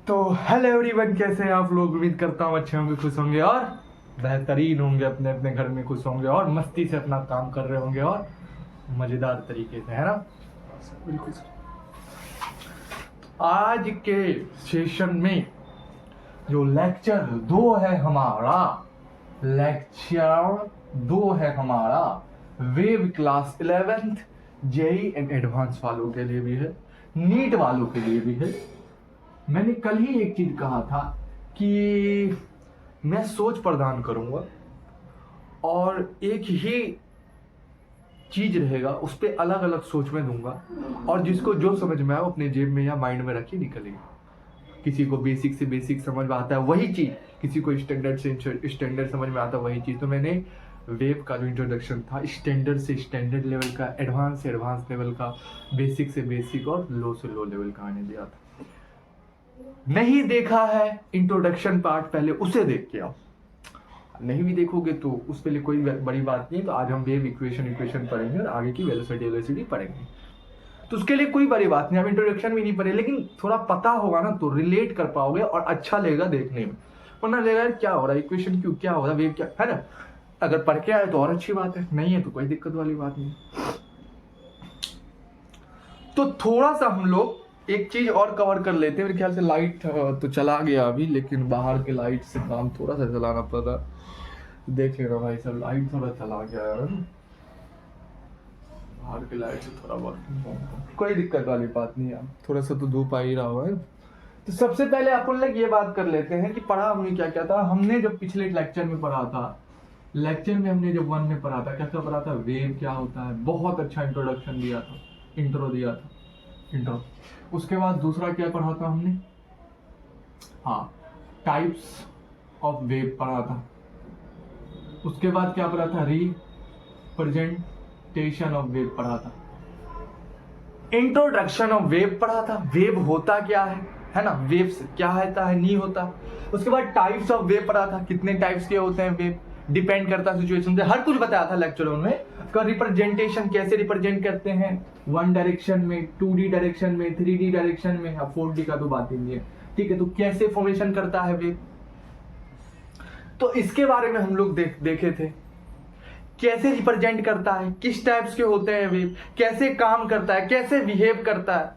तो hello everyone, कैसे हैं आप लोग। उम्मीद करता हूँ अच्छे होंगे, खुश होंगे और बेहतरीन होंगे, अपने अपने घर में खुश होंगे और मस्ती से अपना काम कर रहे होंगे और मजेदार तरीके से, है ना। बिल्कुल। आज के सेशन में जो लेक्चर 2 है हमारा wave class 11th JEE and advance वालों के लिए भी है, नीट वालों के लिए भी है। मैंने कल ही एक चीज कहा था कि मैं सोच प्रदान करूंगा और एक ही चीज रहेगा, उस पर अलग अलग सोच में दूंगा और जिसको जो समझ में आए अपने जेब में या माइंड में रखिए निकलेगा। किसी को बेसिक से बेसिक समझ में आता है वही चीज, किसी को स्टैंडर्ड से स्टैंडर्ड समझ में आता है वही चीज। तो मैंने वेव का जो इंट्रोडक्शन था स्टैंडर्ड से स्टैंडर्ड लेवल का, एडवांस से एडवांस लेवल का, बेसिक से बेसिक और लो से लो लेवल का मैंने दिया था। नहीं देखा है इंट्रोडक्शन पार्ट, पहले उसे देख के आओ। नहीं भी देखोगे तो उसके लिए कोई बड़ी बात नहीं है। तो आज हम वेव इक्वेशन पढ़ेंगे और आगे की वेलोसिटी पढ़ेंगे, तो उसके लिए कोई बड़ी बात नहीं। हम इंट्रोडक्शन भी नहीं पढ़े, लेकिन थोड़ा पता होगा ना तो रिलेट कर पाओगे और अच्छा लगेगा देखने में। वरना लगेगा यार क्या हो रहा है, इक्वेशन क्यों, क्या हो रहा है, वेव क्या है ना। अगर पढ़ के आए तो और अच्छी बात है, नहीं है तो कोई दिक्कत वाली बात नहीं। तो थोड़ा सा हम लोग एक चीज और कवर कर लेते हैं। मेरे ख्याल से लाइट तो चला गया अभी, लेकिन बाहर के लाइट से काम थोड़ा सा चलाना पड़ रहा। देख लेना भाई सब, लाइट थोड़ा चला गया है, बाहर के लाइट से थोड़ा बहुत, कोई दिक्कत वाली बात नहीं है। थोड़ा सा तो धूप आ ही रहा हुआ है। तो सबसे पहले अपन लोग ये बात कर लेते हैं कि पढ़ा हमने क्या क्या था। हमने जब पिछले लेक्चर में पढ़ा था, हमने जब 1 में पढ़ा था, क्या क्या पढ़ा था, वेव क्या होता है, बहुत अच्छा इंट्रोडक्शन दिया था, इंट्रो। उसके बाद दूसरा क्या पढ़ा था हमने, हाँ, टाइप्स ऑफ वेव पढ़ा था। उसके बाद क्या पढ़ा था, रिप्रेजेंटेशन ऑफ वेव पढ़ा था। इंट्रोडक्शन ऑफ वेव पढ़ा था, वेव होता क्या है ना, वेव्स क्या होता है, नहीं होता। उसके बाद टाइप्स ऑफ वेव पढ़ा था, कितने टाइप्स के होते हैं वेव, डिपेंड करता है सिचुएशन से, हर कुछ बताया था लेक्चर में। का रिप्रेजेंटेशन कैसे रिप्रेजेंट करते हैं, 1 डायरेक्शन में, 2D डायरेक्शन में, 3D डायरेक्शन में, अब 4D का तो बात ही नहीं है, ठीक है। तो कैसे फॉर्मेशन करता है वेव, तो इसके बारे में हम लोग देखे थे। कैसे रिप्रेजेंट करता है, किस टाइप्स के होते हैं वेव, कैसे काम करता है, कैसे बिहेव करता है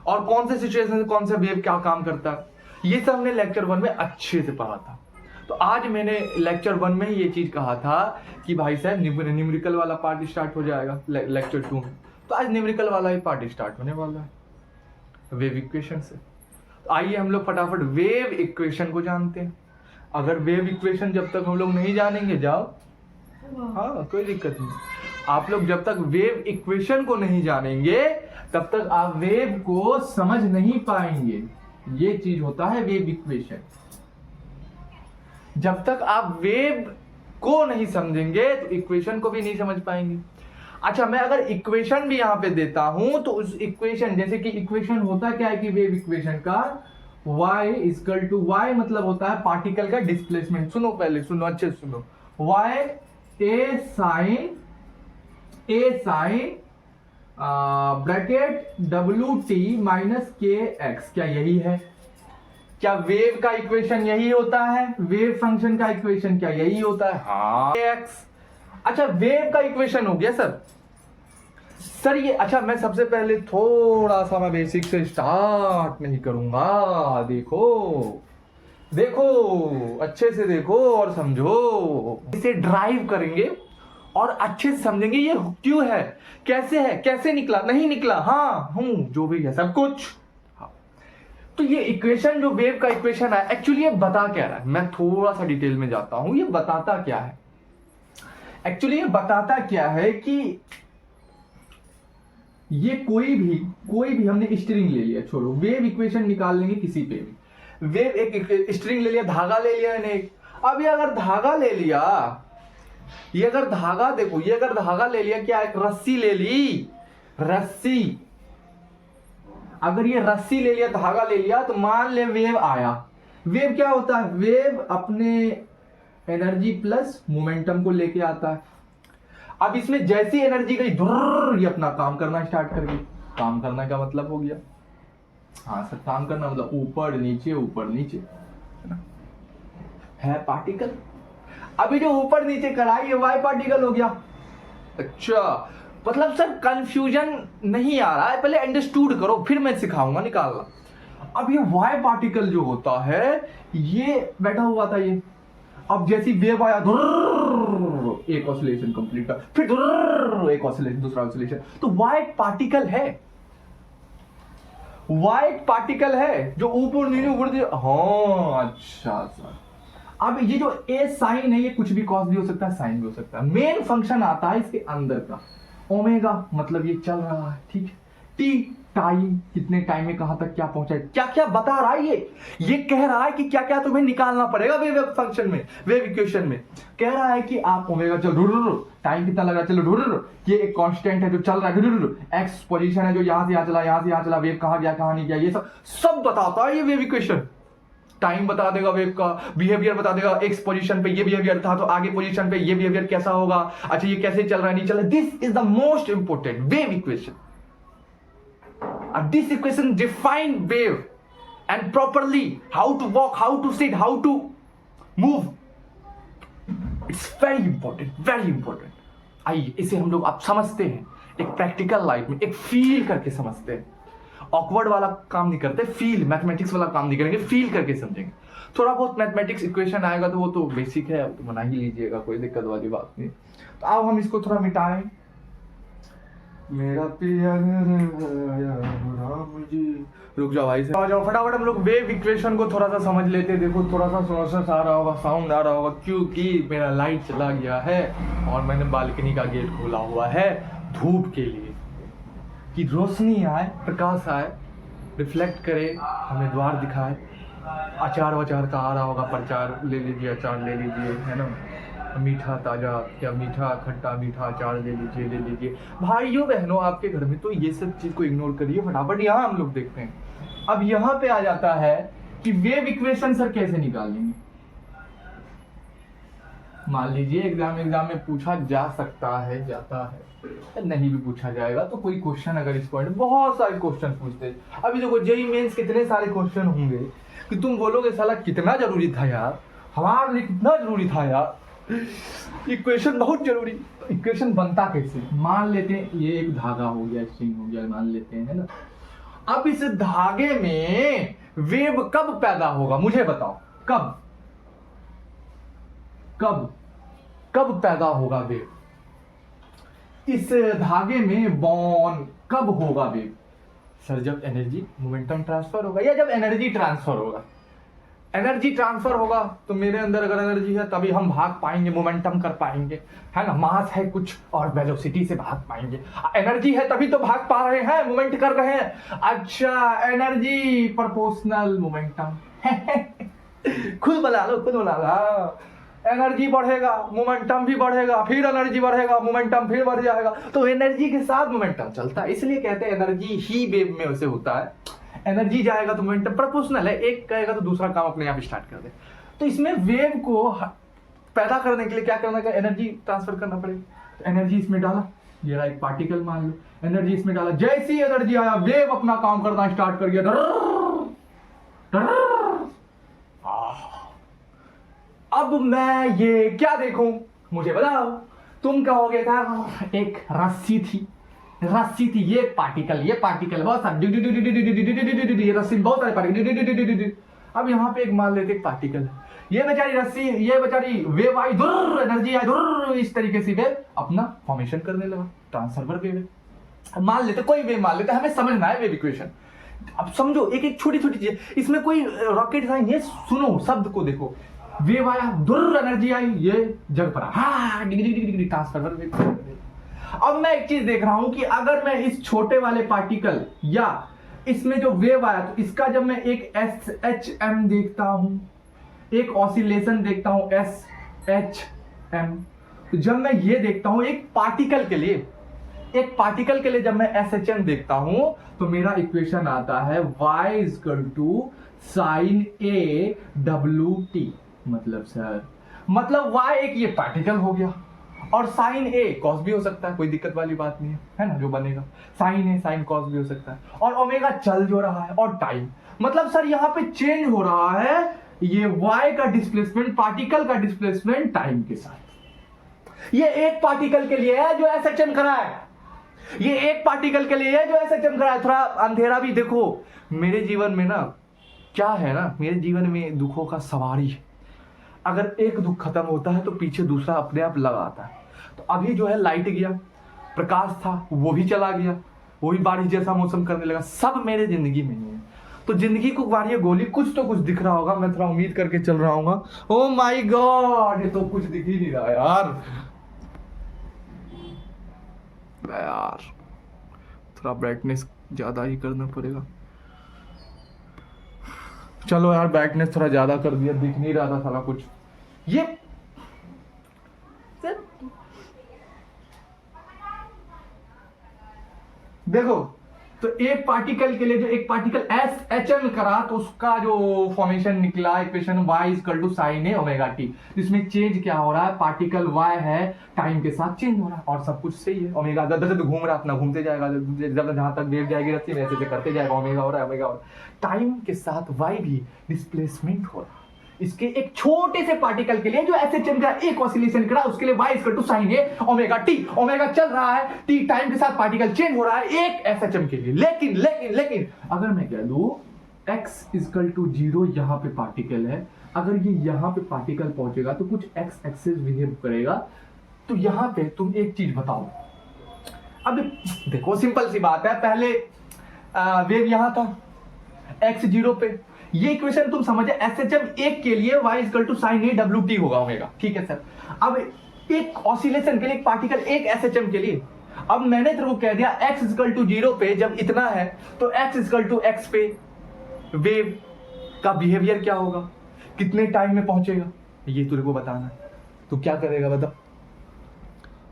और कौन से सिचुएशन में कौन सा वेव क्या काम करता है, ये सब हमने लेक्चर 1 में अच्छे से पढ़ा था। तो आज मैंने लेक्चर 1 में ही ये चीज कहा था कि भाई साहब न्यूमेरिकल वाला पार्ट स्टार्ट हो जाएगा लेक्चर 2 में। तो आज न्यूमेरिकल वाला ही पार्ट स्टार्ट होने वाला है वेव इक्वेशन से। तो आइए हम लोग फटाफट वेव इक्वेशन को जानते हैं। अगर वेव इक्वेशन जब तक हम लोग नहीं जानेंगे, जाओ, हाँ कोई दिक्कत नहीं, आप लोग जब तक वेव इक्वेशन को नहीं जानेंगे तब तक आप वेव को समझ नहीं पाएंगे। ये चीज होता है वेव इक्वेशन। जब तक आप वेव को नहीं समझेंगे तो इक्वेशन को भी नहीं समझ पाएंगे। अच्छा, मैं अगर इक्वेशन भी यहां पे देता हूं तो उस इक्वेशन, जैसे कि इक्वेशन होता क्या है कि वेव इक्वेशन का y इक्वल टू, y मतलब होता है पार्टिकल का डिस्प्लेसमेंट। सुनो पहले, सुनो अच्छे से सुनो, y a sine bracket wt minus kx, क्या यही है? क्या वेव का इक्वेशन यही होता है? वेव फंक्शन का इक्वेशन क्या यही होता है? हाँ, x। अच्छा, वेव का इक्वेशन हो गया सर ये। अच्छा, मैं सबसे पहले थोड़ा सा मैं बेसिक से स्टार्ट नहीं करूंगा। देखो अच्छे से देखो और समझो, इसे ड्राइव करेंगे और अच्छे से समझेंगे ये क्यों है, कैसे है, कैसे निकला, नहीं निकला, हाँ जो भी है सब कुछ। तो ये इक्वेशन जो वेव का इक्वेशन है, एक्चुअली ये बता क्या रहा है, मैं थोड़ा सा डिटेल में जाता हूं। ये बताता क्या है, एक्चुअली ये बताता क्या है कि ये कोई भी हमने स्ट्रिंग ले लिया, छोड़ो, वेव इक्वेशन निकाल लेंगे किसी पे भी। वेव एक स्ट्रिंग ले लिया, धागा ले लिया मैंने। अब ये अगर धागा ले लिया, ये अगर धागा, देखो ये अगर धागा ले लिया, क्या एक रस्सी ले ली, रस्सी, अगर ये रस्सी ले लिया, धागा ले लिया, तो मान ले वेव आया। वेव क्या होता है, वेव अपने एनर्जी प्लस मोमेंटम को लेके आता है। अब इसमें जैसी एनर्जी गई, ये अपना काम करना स्टार्ट कर गई। काम करना का मतलब हो गया हाँ सर, काम करना मतलब ऊपर नीचे है ना, है पार्टिकल। अभी जो ऊपर नीचे कराई है वाई पार्टिकल हो गया। अच्छा, मतलब सर कंफ्यूजन नहीं आ रहा है, पहले अंडरस्टूड करो फिर मैं सिखाऊंगा निकालना। अब ये वाई पार्टिकल जो होता है ये बैठा हुआ था ये, अब जैसी वेव आया एक ऑसिलेशन कंप्लीट का, फिर एक ऑसिलेशन, दूसरा ऑसिलेशन, तो वाइट पार्टिकल है, वाइट पार्टिकल है जो ऊपर नीचे ऊपर। हाँ अच्छा सर, अब ये जो ए साइन है ये कुछ भी कॉस भी हो सकता है, साइन भी हो सकता है। मेन फंक्शन आता है इसके अंदर का, ओमेगा मतलब ये चल रहा है, ठीक है। टी टाइम, कितने टाइम में कहां तक क्या पहुंचा है, क्या क्या बता रहा है ये कह रहा है कि क्या क्या तुम्हें निकालना पड़ेगा वेव फंक्शन में, वेव इक्वेशन में। कह रहा है कि आप ओमेगा चलो टाइम कितना लग रहा है, चलो ये एक कांस्टेंट है जो चल रहा है, एक्स पोजीशन है जो यहां से यहां चला, यहां से यहां चला, वेव कहां गया कहां नहीं गया, ये सब बताता है ये वेव इक्वेशन। टाइम बता देगा, वेव का बिहेवियर बता देगा, एक्स पोजीशन पे ये बिहेवियर था तो आगे पोजीशन पे ये बिहेवियर कैसा होगा, अच्छा ये कैसे चल रहा है नहीं चल रहा है। This is the most important wave equation. This equation define wave and properly how to walk, how to sit, how to move. It's very important, very important. आइए इसे हम लोग आप समझते हैं एक प्रैक्टिकल लाइफ में, एक फील करके समझते हैं। ऑकवर्ड वाला काम नहीं करते, फील, मैथमेटिक्स वाला काम नहीं करेंगे, फील करके समझेंगे। थोड़ा बहुत मैथमेटिक्स इक्वेशन आएगा तो वो तो बेसिक है, तो बना ही लीजिएगा, कोई दिक्कत वाली बात नहीं। तो अब हम इसको थोड़ा मिटाएं। मेरा प्यार राम जी, रुक जाओ भाई से आ जाओ फटाफट, हम लोग वेव इक्वेशन को थोड़ा सा समझ लेते। देखो थोड़ा सा सोर्सेस आ रहा होगा, साउंड आ रहा होगा, क्योंकि मेरा लाइट चला गया है और मैंने बालकनी का गेट खोला हुआ है धूप के लिए, कि रोशनी आए, प्रकाश आए, रिफ्लेक्ट करे, हमें द्वार दिखाए। अचार वचार का आ रहा होगा, प्रचार ले लीजिए, अचार ले लीजिए, है ना, मीठा ताजा, क्या मीठा खट्टा मीठा अचार ले लीजिए। भाइयों बहनों आपके घर में तो ये सब चीज को इग्नोर करिए, फटाफट यहाँ हम लोग देखते हैं। अब यहाँ पे आ जाता है कि वेव इक्वेशन सर कैसे निकालेंगे। मान लीजिए एग्जाम में पूछा जा सकता है, जाता है, नहीं भी पूछा जाएगा तो कोई क्वेश्चन अगर इस पॉइंट, बहुत सारे क्वेश्चन पूछते हैं। अभी देखो जेईई मेंस कितने सारे क्वेश्चन होंगे कि तुम बोलोगे साला कितना जरूरी था यार, हमारे लिए कितना जरूरी था यार, इक्वेशन बहुत जरूरी। इक्वेशन बनता कैसे, मान लेते हैं ये एक धागा हो गया, स्ट्रिंग हो गया, मान लेते हैं, है ना। अब इस धागे में वेव कब पैदा होगा मुझे बताओ, कब पैदा होगा वेव, इस धागे में बॉन्ड कब होगा वेव। सर जब एनर्जी मोमेंटम ट्रांसफर होगा, या जब एनर्जी ट्रांसफर होगा। एनर्जी ट्रांसफर होगा तो मेरे अंदर अगर एनर्जी है तभी हम भाग पाएंगे, मोमेंटम कर पाएंगे, है ना। मास है कुछ और वेलोसिटी से भाग पाएंगे, एनर्जी है तभी तो भाग पा रहे हैं, मूवमेंट कर रहे हैं। अच्छा एनर्जी प्रोपोर्शनल मोमेंटम खुद बना लो, एनर्जी बढ़ेगा मोमेंटम भी बढ़ेगा, फिर एनर्जी बढ़ेगा मोमेंटम फिर बढ़ जाएगा, तो एनर्जी के साथ मोमेंटम चलता है, इसलिए कहते हैं एनर्जी ही वेव में वैसे होता है। एनर्जी जाएगा तो मोमेंटम प्रोपोर्शनल है, एक कहेगा तो दूसरा काम अपने आप स्टार्ट कर दे। तो इसमें वेव को पैदा करने के लिए क्या करना है, एनर्जी ट्रांसफर करना पड़ेगा। तो एनर्जी इसमें डाला, ये रहा एक पार्टिकल मान लो, एनर्जी इसमें डाला, जैसी एनर्जी आया वेव अपना काम करना स्टार्ट कर दिया। अब मैं ये क्या देखूं मुझे बताओ, तुम कहोगे था एक रस्सी थी, ये पार्टिकल बहुत सारे, रस्सी बहुत सारे पार्टिकल। अब यहाँ पे एक मान लेते एक पार्टिकल, ये बेचारी रस्सी, ये बेचारी वेव आई, एनर्जी आई, इस तरीके से वेव अपना फॉर्मेशन करने लगा, ट्रांसफर वेव मान लेते, कोई वेव मान लेते, हमें समझना है वेव इक्वेशन। अब समझो एक एक छोटी छोटी चीज, इसमें कोई रॉकेट साइंस, ये सुनो शब्द को देखो, वेव आया, एनर्जी आई, ये जग पड़ा, हाँ ट्रांसफर वेव। अब मैं एक चीज देख रहा हूं कि अगर मैं इस छोटे वाले पार्टिकल या इसमें जो वेव आया, तो इसका जब मैं एक SHM देखता हूं, एक ऑसिलेशन देखता हूं SHM, तो जब मैं ये देखता हूं एक पार्टिकल के लिए जब मैं SHM देखता हूं तो मेरा इक्वेशन आता है y sin A WT। मतलब y एक ये पार्टिकल हो गया और साइन ए कॉस भी हो सकता है, कोई दिक्कत वाली बात नहीं है ना, जो बनेगा साइन ए साइन कॉस भी हो सकता है। और ओमेगा चल जो रहा है और टाइम, मतलब सर यहाँ पे चेंज हो रहा है ये y का डिस्प्लेसमेंट, पार्टिकल का डिस्प्लेसमेंट टाइम के साथ। ये एक पार्टिकल के लिए है जो SHM करा है, ये एक पार्टिकल के लिए है जो SHM करा है। थोड़ा अंधेरा भी देखो, मेरे जीवन में ना क्या है ना, मेरे जीवन में दुखों का सवारी है। अगर एक दुख खत्म होता है तो पीछे दूसरा अपने आप लगा आता है। तो अभी जो है लाइट गया, प्रकाश था वो भी चला गया, वो भी बारिश जैसा मौसम करने लगा, सब मेरे जिंदगी में ही है। तो जिंदगी को मारिए गोली, कुछ तो कुछ दिख रहा होगा, मैं थोड़ा उम्मीद करके चल रहा हूँ। ओ माय गॉड, ये तो कुछ दिख ही नहीं रहा यार, थोड़ा ब्राइटनेस ज्यादा ही करना पड़ेगा। चलो यार, ब्राइटनेस थोड़ा ज्यादा कर दिया, दिख नहीं रहा था साला कुछ। ये देखो, तो एक पार्टिकल के लिए जो एक पार्टिकल SHM करा तो उसका जो फॉर्मेशन निकला equation y equal to sine A omega T. इसमें चेंज क्या हो रहा है, पार्टिकल y है टाइम के साथ चेंज हो रहा है और सब कुछ सही है। ओमेगा जब घूम रहा है अपना घूमते जाएगा, जब जहां तक वेव जाएगी रस्सी में ऐसे करते जाएगा, ओमेगा हो रहा है ओमेगा हो रहा है। टाइम के साथ y भी डिस्प्लेसमेंट हो रहा है। इसके एक छोटे से पार्टिकल के लिए जो SHM का एक ऑसिलेशन करा, उसके लिए y equal to sine A omega T. Omega चल रहा है, टी टाइम के साथ पार्टिकल चेंज हो रहा है एक SHM के लिए। लेकिन लेकिन लेकिन अगर मैं कह दूं x इक्वल टू 0, यहां पे पार्टिकल है, अगर ये यहां पे पार्टिकल पहुंचेगा तो कुछ x एक्सिस बिहेव करेगा। तो यहां पे तुम एक चीज बताओ, अब देखो सिंपल सी बात है, पहले वेव यहां था x 0 पे, ये इक्वेशन तुम समझे, SHM एक के लिए y equal to sine A W T होगा ओमेगा, ठीक है सर। अब एक ऑसिलेशन के लिए एक पार्टिकल एक SHM के लिए, अब मैंने तेरे को कह दिया x इक्वल टू 0 पे जब इतना है तो x इक्वल टू x पे वेव का बिहेवियर क्या होगा, कितने टाइम में पहुंचेगा, ये तेरे को बताना है। तो क्या करेगा बता,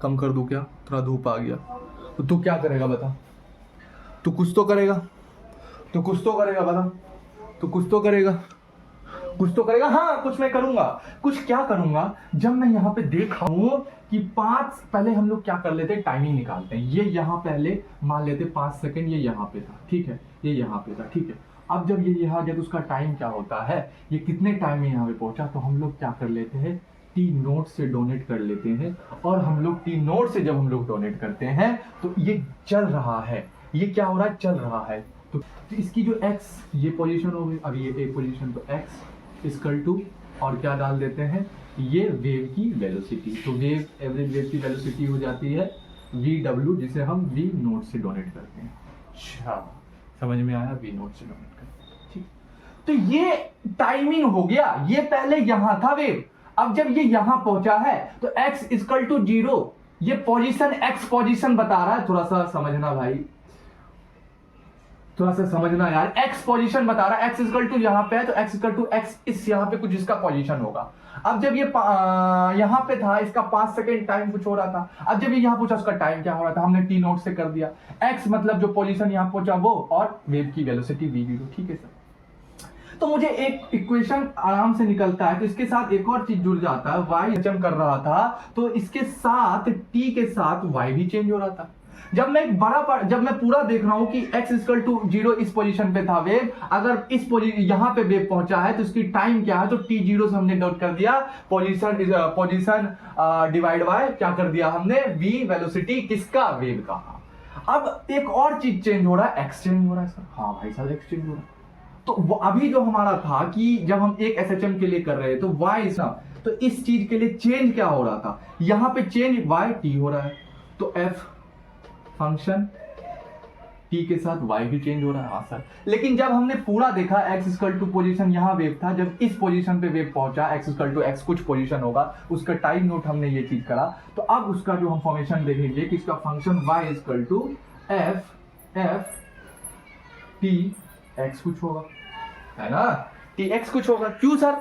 कम कर दूं क्या, थोड़ा धूप आ गया, तो तू क्या करेगा बता, तू कुछ तो करेगा, तू कुछ तो करेगा बता, तो कुछ तो करेगा, कुछ तो करेगा। हाँ कुछ मैं करूंगा, कुछ क्या करूंगा, जब मैं यहाँ पे देखा हूं कि 5, पहले हम लोग क्या कर लेते हैं, टाइमिंग निकालते हैं। ये यहाँ पहले मान लेते 5 सेकंड, ये यहाँ पे था, ठीक है, ये यहाँ पे था, ठीक है। अब जब ये यहाँ गया तो उसका टाइम क्या होता है, ये कितने टाइम में यहाँ पे पहुंचा, तो हम लोग क्या कर लेते हैं, टी नोट से डोनेट कर लेते हैं। और हम लोग टी नोट से जब हम लोग डोनेट करते हैं तो ये चल रहा है, ये क्या हो रहा है, चल रहा है। तो इसकी जो x ये पोजीशन हो गई, अब ये एक पोजीशन, तो x इक्वल टू और क्या डाल देते हैं, ये वेव की वेलोसिटी। तो वेव एवरेज वेव की वेलोसिटी हो जाती है vw, जिसे हम v नोट से डोनेट करते हैं। अच्छा समझ में आया, v नोट से डोनेट करते हैं, ठीक। तो ये टाइमिंग हो गया, ये पहले यहां था वेव, अब जब ये यहां पहुंचा है तो x इक्वल टू 0, ये पोजीशन x पोजीशन बता रहा है, थोड़ा सा समझना भाई, थोड़ा सा समझना यार, x पोजीशन बता रहा है, x इक्वल टू यहाँ पे है तो x इक्वल टू x इस यहाँ पे कुछ इसका पोजीशन होगा। अब जब ये यहाँ पे था, इसका 5 सेकंड टाइम कुछ हो रहा था, अब जब ये यहाँ पहुंचा उसका टाइम क्या हो रहा था, हमने टी नोट से कर दिया, x मतलब जो पोजीशन यहाँ पहुंचा वो, और वेव की वेलोसिटी v0, ठीक है सर। तो मुझे एक इक्वेशन आराम से निकलता है। तो इसके साथ एक और चीज जुड़ जाता है, y HM कर रहा था तो इसके साथ t के साथ y भी चेंज हो रहा था। जब मैं पूरा देख रहा हूं कि x इक्वल टू 0 इस पोजीशन पे था वेव, अगर इस यहां पे वेव पहुंचा है तो इसकी टाइम क्या है, तो t0 से हमने नोट कर दिया, पोजीशन डिवाइड बाय क्या कर दिया हमने, v वेलोसिटी किसका, वेव का। अब एक और चीज चेंज हो रहा है, x चेंज हो रहा है सर। हाँ भाई साहब x चेंज हो रहा है। तो अभी जो हमारा था कि जब हम एक SHM के लिए कर रहे हैं तो y ना, तो इस चीज के लिए चेंज क्या हो रहा था, यहां पे चेंज y t हो रहा है, तो f फंक्शन t के साथ y भी चेंज हो रहा है। हाँ सर, लेकिन जब हमने पूरा देखा x इक्वल टू पोजीशन यहाँ वेव था, जब इस पोजीशन पे वेव पहुंचा x इक्वल टू x कुछ पोजीशन होगा, उसका टाइम नोट हमने ये चीज करा, तो अब उसका जो हम फॉर्मेशन देखेंगे कि इसका function y equal to f t x कुछ होगा, है ना, tx कुछ होगा। क्यों सर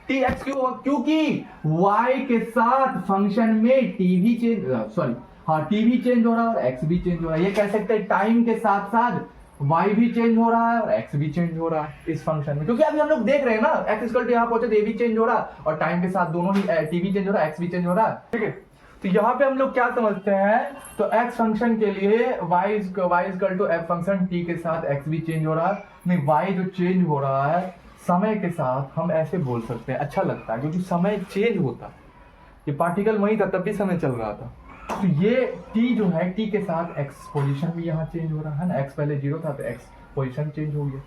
tx क्यों होगा, क्योंकि y के साथ फंक्शन में t भी चेंज, सॉरी हाँ t भी चेंज हो रहा है और x भी चेंज हो रहा है। ये कह सकते हैं टाइम के साथ साथ y भी चेंज हो रहा है और x भी चेंज हो रहा है इस फंक्शन में, क्योंकि अभी हम लोग देख रहे हैं ना x इक्वल टू यहाँ पहुंचे तो ये भी चेंज हो रहा है और टाइम के साथ दोनों ही t भी चेंज हो रहा है, x भी चेंज हो रहा है, ठीक है। तो यहाँ पे हम लोग क्या समझते हैं, तो x फंक्शन के लिए y equal to f function t के साथ x भी चेंज हो रहा है, नहीं y जो चेंज हो रहा है समय के साथ, हम ऐसे बोल सकते हैं, अच्छा लगता है क्योंकि समय चेंज होता है। ये पार्टिकल वही था तब भी समय चल रहा था, तो ये t जो है t के साथ x पोजीशन भी यहाँ चेंज हो रहा है ना, x पहले 0 था तो x पोजीशन चेंज हो गया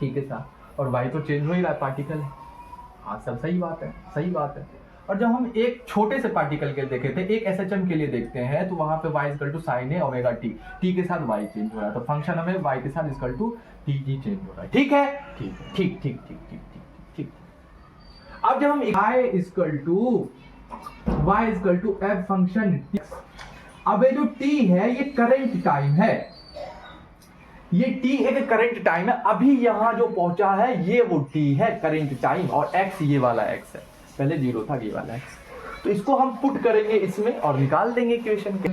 t के साथ, और y तो चेंज हो ही रहा है, पार्टिकल है। हाँ सब सही बात है, सही बात है। और जब हम एक छोटे से पार्टिकल के देखे थे, एक SHM के लिए देखते हैं, तो वहां पे y इक्वल टू साइन है ओमेगा t, t के साथ y चेंज हो रहा है, तो फंक्शन हमें y के साथ equal to t G change हो रहा है। ठीक है, ठीक है, ठीक ठीक ठीक ठीक ठीक ठीक। अब जब हम y equal to f function, अब ये जो t है ये करंट टाइम है, ये t एक करंट टाइम है, अभी यहां जो पहुंचा है ये वो t है करंट टाइम, और x ये वाला x है, पहले 0 था ये वाला x। तो इसको हम पुट करेंगे इसमें और निकाल देंगे इक्वेशन के।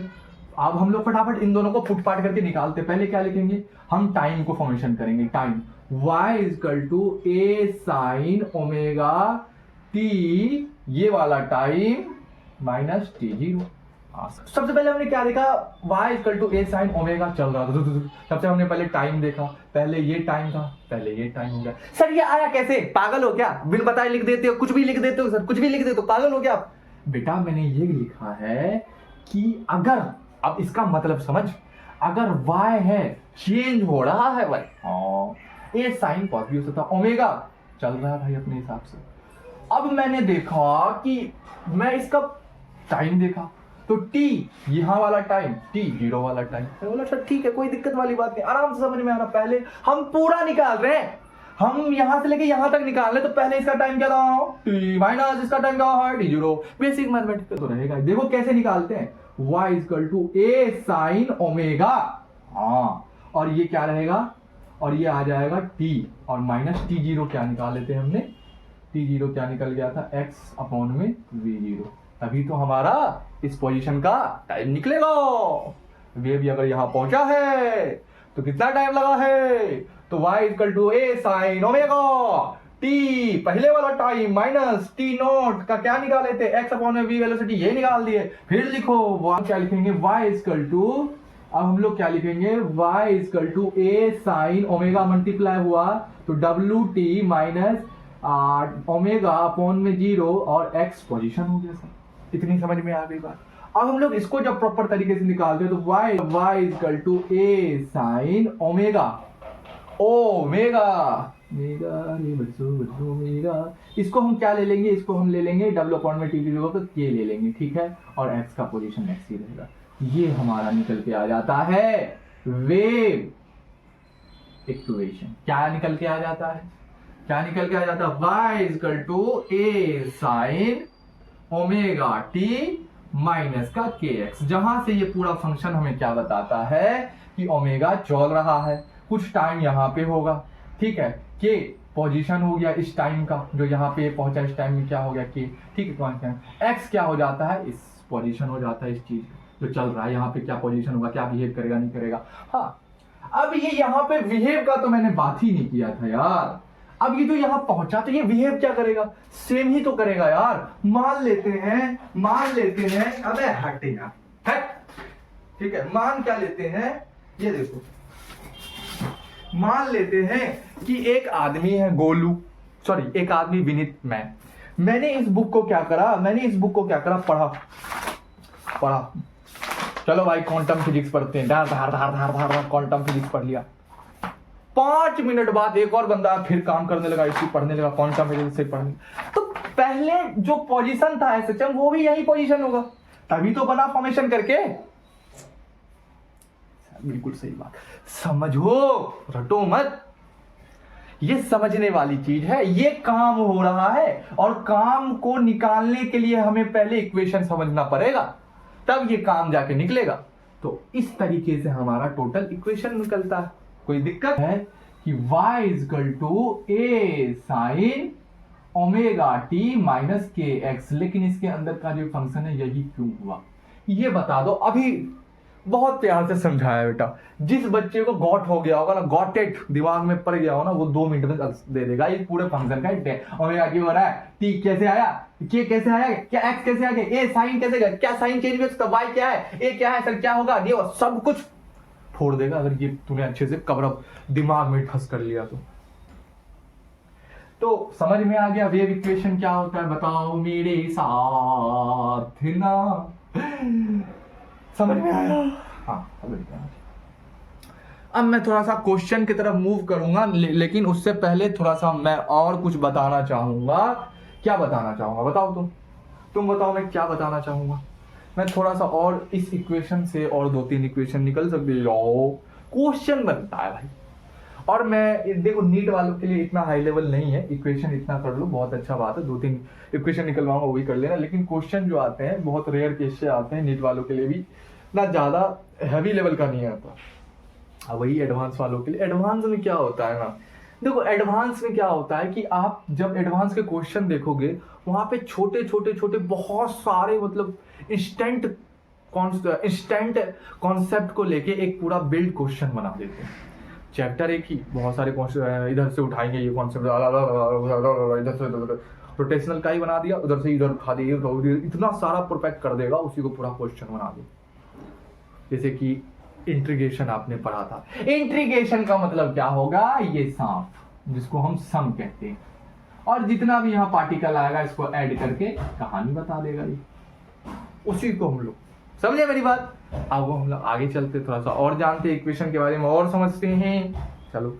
अब हम लोग फटाफट इन दोनों को पुट पार्ट करके निकालते। पहले क्या लिखेंगे, हम टाइम को फॉर्मेशन करेंगे, time y equal to a sine omega t, ये वाला टाइम माइनस t0। सबसे पहले हमने क्या देखा, y equal to a sine omega चल रहा था, सबसे हमने पहले टाइम देखा, पहले ये टाइम था, पहले ये टाइम हो गया। सर ये आया कैसे, पागल हो क्या, बिन बताए लिख देते हो, कुछ भी लिख देते हो सर, कुछ भी लिख देते हो, पागल हो क्या आप? बेटा मैंने ये लिखा है कि अगर, अब इसका मतलब समझ, अगर y है चेंज हो रहा है भाई, हाँ a साइन पॉजिटिव से था, ओमेगा चल रहा है भाई अपने हिसाब से। अब मैंने देखा कि मैं इसका टाइम देखा, तो t यहाँ वाला टाइम, t 0 वाला टाइम, बोला सर ठीक है कोई दिक्कत वाली बात नहीं, आराम से समझ में आ रहा। पहले हम पूरा निकाल रहे हैं, हम यहां से लेके यहां तक निकाल रहे, तो पहले इसका टाइम क्या था, t माइनस इसका टाइम क्या है t0, बेसिक मैथमेटिक्स तो रहेगा। देखो कैसे निकालते हैं, y equal to a sine omega, हाँ, और ये क्या रहेगा, और ये आ जाएगा t, और माइनस t0 क्या निकाल लेते हैं हमने, t0 क्या निकल गया था, x अपॉन में v0, तभी तो हमारा इस पोजीशन का टाइम निकलेगा। वेव अगर यहां पहुंचा है तो कितना टाइम लगा है, तो y equal to a sine omega t, पहले वाला टाइम माइनस t नॉट का क्या निकाले थे, x अपॉन में v वेलोसिटी, ये निकाल दिए। फिर लिखो क्या लिखेंगे, y इक्वल टू, अब हम लोग क्या लिखेंगे, y equal to a sine omega multiply हुआ तो wt माइनस ओमेगा अपॉन में 0 और x पोजीशन हो गया सर। इतनी समझ में आ गई बात। अब हम लोग इसको जब प्रॉपर तरीके से निकालते हैं तो y equal to a sine omega, omega इसको हम क्या ले लेंगे, इसको हम ले लेंगे w अपॉन में t0 तो k ले लेंगे, ठीक है, और x का पोजीशन x ही रहेगा। ये हमारा निकल के आ जाता है वेव इक्वेशन। क्या निकल के आ जाता है, क्या निकल के आ जाता है, y equal to a sine omega t minus का kx, जहां से ये पूरा फंक्शन हमें क्या बताता है कि ओमेगा चल रहा है, कुछ टाइम यहाँ पे होगा, ठीक है, k पोजीशन हो गया इस टाइम का, जो यहाँ पे पहुंचा इस टाइम में क्या हो गया k, ठीक है, कांस्टेंट, x क्या हो जाता है, इस पोजीशन हो जाता है, इस चीज जो चल रहा है यहाँ पे क्या पोजीशन होगा, क्या बिहेव करेगा नहीं करेगा। हाँ अब ये यहाँ पे बिहेव का तो मैंने बात ही नहीं किया था यार, अब ये जो यहाँ पहुंचा तो ये बिहेव क्या करेगा, सेम ही तो करेगा यार। मान लेते हैं, अबे हट यार, हट, ठीक है, मान क्या लेते हैं, ये देखो, मान लेते हैं कि एक आदमी है गोलू, सॉरी एक आदमी विनीत, मैंने इस बुक को क्या करा, पढ़ा, चलो भाई क्वांटम फिजिक्स पढ़ते हैं, धार क्वांटम फिजिक्स पढ़ लिया, 5 मिनट बाद एक और बंदा फिर काम करने लगा, इसकी पढ़ने लगा, क्वांटम फिजिक्स से पढ़ने, तो पहले जो पोजीशन था SHM वो भी यही पोजीशन होगा, तभी तो बना फॉर्मेशन करके। बिल्कुल सही बात, समझो, रटो मत, ये समझने वाली चीज है, ये काम हो रहा है, और काम को निकालने के लिए हमें पहले इक्वेशन समझना पड़ेगा, तब ये काम जाके निकलेगा। तो इस तरीके से हमारा टोटल इक्वेशन निकलता है। कोई दिक्कत है कि y equal to a sine omega t minus kx, लेकिन इसके अंदर का जो फंक्शन है यही क्यों हुआ, ये बता दो। अभी बहुत प्यार से समझाया बेटा। जिस बच्चे को गॉट हो गया होगा ना, गॉटेड दिमाग में पड़ गया हो ना, वो 2 मिनट में दे देगा ये पूरे फंक्शन का। ओमेगा क्यों हो रहा है, टी कैसे आया, के कैसे आया, क्या एक्स कैसे आ गया, ए साइन कैसे गया, क्या साइन चेंज हो सकता, वाई क्या है, ए क्या है सर, क्या होगा, ये सब कुछ फोड़ देगा अगर ये तूने अच्छे से कवर दिमाग में ठस कर लिया तो समझ में आ गया वेव इक्वेशन क्या होता है, बताओ मेरे साथ ना, समझ में आया? हाँ समझ में आया। अब मैं थोड़ा सा क्वेश्चन की तरफ मूव करूंगा, लेकिन उससे पहले थोड़ा सा मैं और कुछ बताना चाहूंगा। क्या बताना चाहूंगा बताओ तुम बताओ मैं क्या बताना चाहूंगा। मैं थोड़ा सा और इस इक्वेशन से और 2-3 इक्वेशन निकल सकती है, क्वेश्चन बनता है भाई। और मैं देखो नीट वालों के लिए इतना हाई लेवल नहीं है, इक्वेशन इतना कर लो बहुत अच्छा बात है, 2-3 इक्वेशन निकलवाऊंगा वो भी कर लेना, लेकिन क्वेश्चन जो आते हैं बहुत रेयर केस से आते हैं नीट वालों के लिए भी, ना ज्यादा हैवी लेवल का नहीं आता। वही एडवांस वालों के लिए। एडवांस में क्या होता है ना, देखो एडवांस में क्या होता है कि आप जब एडवांस के क्वेश्चन देखोगे वहां पे छोटे छोटे छोटे बहुत सारे मतलब इंस्टेंट कॉन्सेप्ट को लेके एक पूरा बिल्ड क्वेश्चन बना देते हैं। चैप्टर एक ही, बहुत सारे इधर से उठाएंगे ये कॉन्सेप्ट, इधर से रोटेशनल का ही बना दिया, उधर से इधर उठा दिया, इतना सारा परफेक्ट कर देगा, उसी को पूरा क्वेश्चन बना दे। जैसे कि इंट्रीगेशन आपने पढ़ा था, इंट्रीगेशन का मतलब क्या होगा, ये सांप जिसको हम सम कहते हैं, और जितना भी यहाँ पार्टिकल आएगा इसको ऐड करके कहानी बता देगा ये, उसी को हम लोग समझे मेरी बात। अब वो हम लोग आगे चलते थोड़ा सा और जानते हैं इक्वेशन के बारे में और समझते हैं, चलो।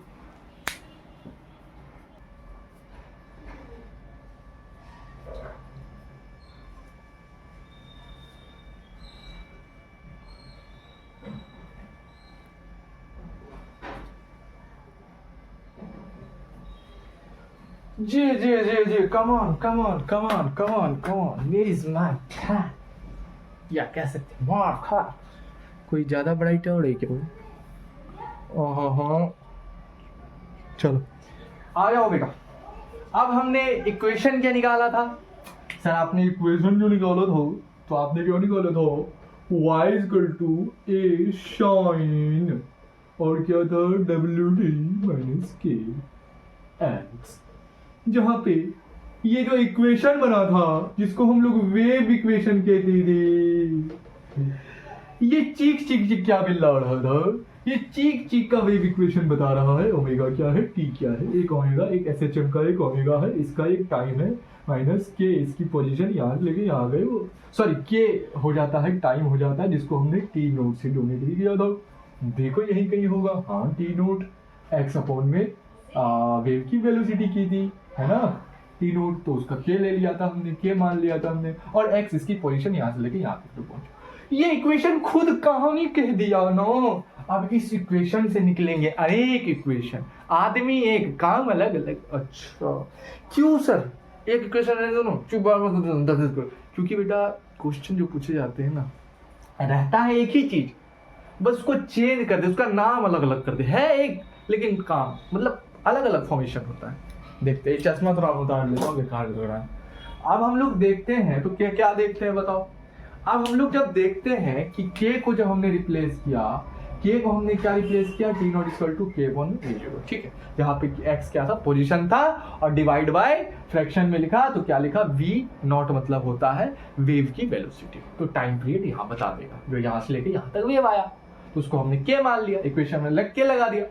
जी जी जी जी, come on come on come on come on come on, where is my cat, या कह सकते मार खा। कोई ज्यादा ब्राइट हो रही क्या? हाँ चलो आ जाओ बेटा। अब हमने इक्वेशन क्या निकाला था सर, आपने इक्वेशन जो निकाला था तो आपने क्या निकाला था, y = a sin, और क्या था WD - K x, जहां पे ये जो इक्वेशन बना था जिसको हम लोग वेव इक्वेशन कहते थे, ये चीक चीक चीक क्या बिल्ला रहा था, ये चीक चीक का वेव इक्वेशन बता रहा है। ओमेगा क्या है, टी क्या है, एक ओमेगा एक एसएचएम का एक ओमेगा है, इसका एक टाइम है -k, इसकी पोजीशन यहाँ लेके यहाँ गए, वो सॉरी k हो जाता है, टाइम हो जाता है, जिसको हमने टी नोट से डोनेट भी किया था। देखो यही कहीं होगा, हाँ टी नोट x अपॉन में वेव की वेलोसिटी की थी, है ना, टी नोट, तो उसका k ले लिया था हमने, k मान लिया था हमने, और x इसकी पोजीशन यहाँ से लेके यहाँ तक तो पहुंचा। ये इक्वेशन खुद कहानी कह दिया नो। अब इस इक्वेशन से निकलेंगे अनेक इक्वेशन, आदमी एक काम अलग अलग। अच्छा क्यों सर एक इक्वेशन रहने दो ना, क्योंकि बेटा क्वेश्चन जो पूछे जाते हैं ना, रहता है एक ही चीज, बस उसको चेंज कर दे, उसका नाम अलग अलग कर दे, है एक लेकिन काम मतलब अलग अलग फॉर्मेशन होता है। देखते हैं, चश्मा थोड़ा उतार लेता हूँ, बेकार लग रहा है। अब हम लोग देखते हैं तो क्या क्या देखते हैं बताओ। अब हम लोग जब देखते हैं कि k को जब हमने रिप्लेस किया, k को हमने क्या रिप्लेस किया, t not equal to k/a0, ठीक है, जहाँ पे x क्या था, पोजीशन था, और डिवाइड बाय फ्रैक्शन में लिखा तो क्या लिखा, v नॉट मतलब होता है वेव की वेलोसिटी, तो टाइम पीरियड यहाँ बता देगा, जो यहाँ से लेके यहाँ तक वेव आया, तो उसको हमने k मान लिया, इक्वेशन में लग के लगा दिया।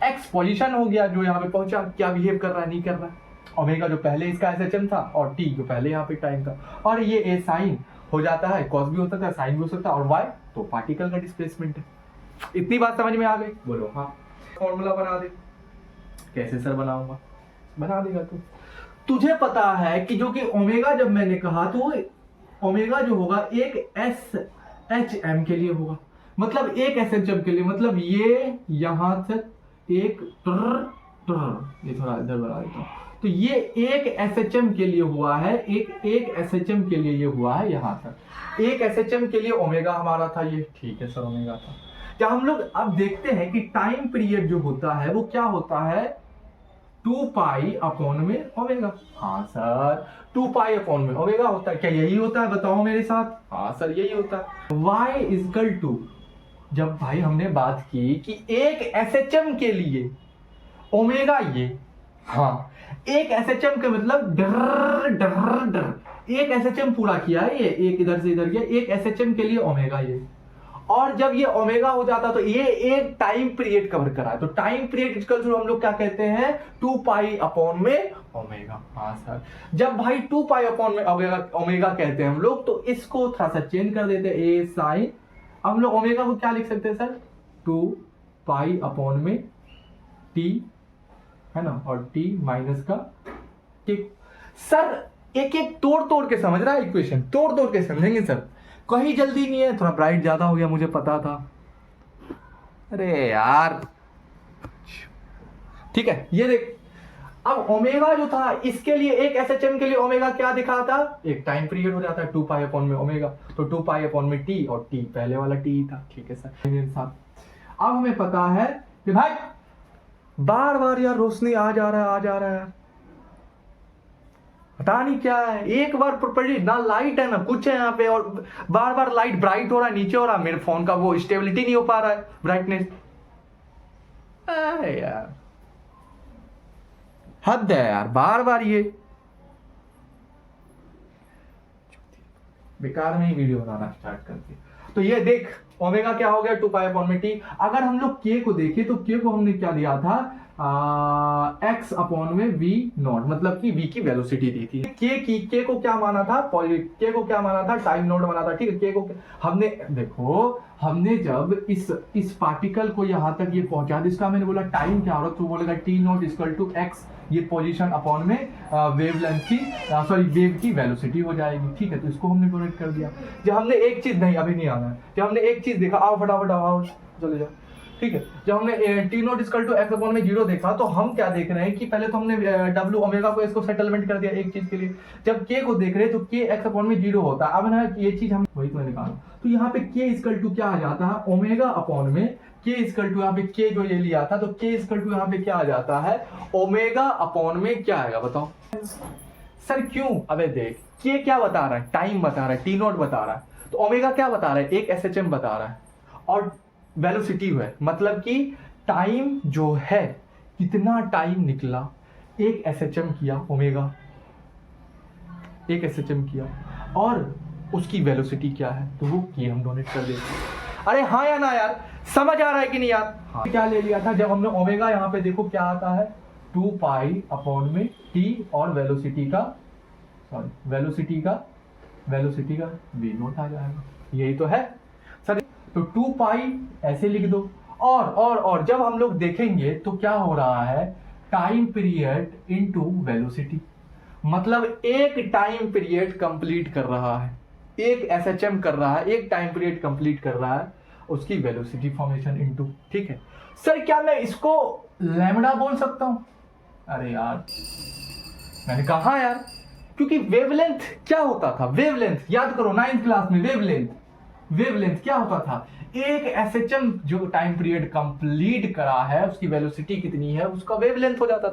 x पोजीशन हो गया जो यहाँ पे पहुंचा, क्या बिहेव कर रहा है नहीं कर रहा है, ओमेगा जो पहले इसका एसएचएम था, और t जो पहले यहाँ पे टाइम था, और ये a साइन हो जाता है, कॉस भी हो सकता है, साइन भी हो सकता है, और y तो पार्टिकल का डिस्प्लेसमेंट है। इतनी बात समझ में आ गई, बोलो हाँ। फॉर्मूला बना दे, कैसे सर बनाऊंगा, बना देगा तू। तुझे पता है कि जो कि ओमेगा जब मैंने कहा तो ओमेगा जो होगा एक एसएचएम के लिए होगा, मतलब एक एसएचएम के लिए, मतलब ये यहां तक एक ये थोड़ा इधर बना देता हूं, तो ये एक एसएचएम के लिए हुआ है, एक एसएचएम के लिए ये हुआ है यहाँ तक, एक एसएचएम के लिए ओमेगा हमारा था ये, ठीक है सर ओमेगा था। क्या हम लोग अब देखते हैं कि टाइम पीरियड जो होता है वो क्या होता है, 2 पाई अपॉन में ओमेगा। हाँ सर 2 पाई अपॉन में ओमेगा होता है, क्या यही होता है, बताओ मेरे साथ। हाँ सर यही होता है। y इक्वल टू जब भाई हमने बात की कि एक एसएचएम के लिए ओमेगा ये, हाँ एक एसएचएम के मतलब डर डर डर, एक एसएचएम पूरा किया है ये, एक इधर से इधर गया, एक एसएचएम के लिए ओमेगा ये, और जब ये ओमेगा हो जाता तो ये एक टाइम पीरियड कवर करा है, तो टाइम पीरियड इक्वल टू हम लोग क्या कहते हैं 2 पाई अपॉन में ओमेगा। हाँ सर, जब भाई 2 पाई अपॉन में ओमेगा कहते हैं हम लोग, तो इसको थोड़ा सा चेंज कर देते हैं ए साइन, हम लोग ओमेगा को क्या लिख सकते हैं सर 2 पाई अपॉन में टी, है ना, और टी माइनस का, ठीक सर एक एक तोड़ तोड़ के समझ रहा है, इक्वेशन तोड़ तोड़ के समझेंगे सर, कहीं जल्दी नहीं है, थोड़ा ब्राइट ज्यादा हो गया मुझे पता था, अरे यार ठीक है। ये देख, अब ओमेगा जो था इसके लिए एक एसएचएम के लिए ओमेगा क्या दिखा था, एक टाइम पीरियड हो जाता है 2 पाई अपॉन में ओमेगा, तो 2 पाई अपॉन में टी, और टी पहले वाला टी था, ठीक है सर मेरे साथ। अब हमें पता है कि भाई बार बार यार रोशनी आ जा रहा है, पता नहीं क्या है, एक बार प्रॉपर्टी ना लाइट है ना कुछ है यहाँ पे, और बार बार लाइट ब्राइट हो रहा है, नीचे हो रहा है, मेरे फोन का वो स्टेबिलिटी नहीं हो पा रहा है ब्राइटनेस, यार हद है यार, बार बार ये बेकार में ही वीडियो बनाना स्टार्ट करती है। तो ये देख ओमेगा क्या हो गया 2 पाई अपॉन में टी। अगर हम लोग के को देखें तो के को हमने क्या दिया था एक्स अपॉन में वी नॉट, मतलब कि वी की वेलोसिटी दी थी। के को क्या माना था, के को क्या माना था टाइम नॉट माना था, ठीक है। के को हमने देखो, हमने जब इस पार्टिकल को यहां तक ये पहुंचा दिया, इसका मैंने बोला टाइम क्या हो रहा, तो बोलेगा T not equal to X, ये पोजीशन अपॉन में वेव लेंथ की सॉरी वेव की वेलोसिटी हो जाएगी, ठीक है। तो इसको हमने कनेक्ट कर दिया। जब हमने एक चीज, नहीं अभी नहीं आना है, जब हमने एक चीज देखा, आओ फटाफट आओ चले जाओ, ठीक है। जब हमने T not equal to X upon में 0 देखा, तो हम क्या देख रहे हैं कि पहले तो हमने डब्ल्यू ओमेगा को इसको सेटलमेंट कर दिया एक चीज के लिए। जब के को देख रहे हैं तो के एक्स अपॉन में 0 होता है। अब ना ये चीज हम वही तो निकालो, तो यहाँ पे के इक्वल टू क्या आ जाता है ओमेगा अपॉन में के इक्वल टू, यहाँ पे के जो ये लिया था, तो के इक्वल टू यहाँ पे क्या आ जाता है ओमेगा अपॉन में क्या आएगा बताओ सर, क्यों? अबे देख, के क्या बता रहा है, टाइम बता रहा है, टी नॉट बता रहा है, तो ओमेगा क्या बता रहा है, एक एसएचएम बता रहा है, और वेलोसिटी है, मतलब कि टाइम जो है कितना टाइम निकला, एक एसएचएम किया ओमेगा, एक एसएचएम किया, और उसकी वेलोसिटी क्या है, तो वो की हम डोनेट कर देते। अरे हाँ या ना यार, समझ आ रहा है कि नहीं यार? हाँ। क्या ले लिया था जब हमने ओमेगा, यहाँ पे देखो क्या आता है 2 पाई अपॉन में टी, और वेलोसिटी का वी नॉट आ जाएगा, यही तो है सर। तो 2 पाई ऐसे लिख दो, और जब हम लोग देखेंगे तो क्या हो रहा है टाइम पीरियड इनटू वेलोसिटी, मतलब एक टाइम पीरियड कंप्लीट कर रहा है, एक एसएचएम कर रहा है, एक टाइम पीरियड कंप्लीट कर रहा है, उसकी वेलोसिटी फॉर्मेशन इनटू, ठीक है सर। क्या मैं इसको लैम्डा बोल सकता हूं? अरे यार मैंने कहा यार, क्योंकि वेवलेंथ क्या होता था, वेवलेंथ याद करो 9th क्लास में, वेवलेंथ क्या होता था, एक एसएचएम जो टाइम पीरियड कंप्लीट करा है उसकी वेलोसिटी कितनी है, उसका वेवलेंथ हो जाता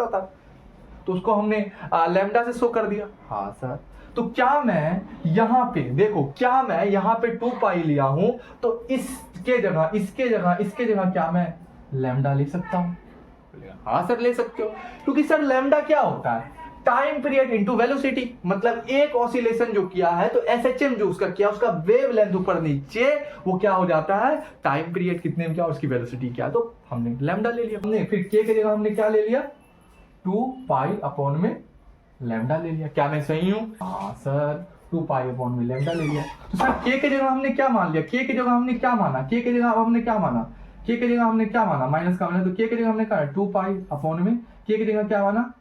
था, तो उसको हमने लैम्डा से शो कर दिया। हाँ सर, तो क्या मैं यहाँ पे देखो, क्या मैं यहाँ पे 2 पाई लिया हूं, तो इसके जगह क्या मैं लैम्डा ले सकता हूं? हाँ सर ले सकते हो, क्योंकि सर लैम्डा क्या होता है टाइम पीरियड इनटू वेलोसिटी, मतलब एक ऑसिलेशन जो किया है तो एसएचएम जो उसका किया, उसका वेवलेंथ ऊपर नीचे वो क्या हो जाता है टाइम पीरियड कितने में क्या, उसकी वेलोसिटी क्या, तो हमने लैम्डा ले लिया। हमने फिर के जगह हमने क्या ले लिया 2 पाई अपॉन में लैम्डा ले लिया। क्या मैं सही हूं? हाँ सर 2 पाई अपॉन में लैम्डा ले लिया। तो सर के की जगह हमने क्या मान लिया, के की जगह हमने क्या माना, के की जगह हमने क्या माना माइनस का माना, तो के की जगह हमने क्या 2 पाई अपॉन में के की जगह क्या माना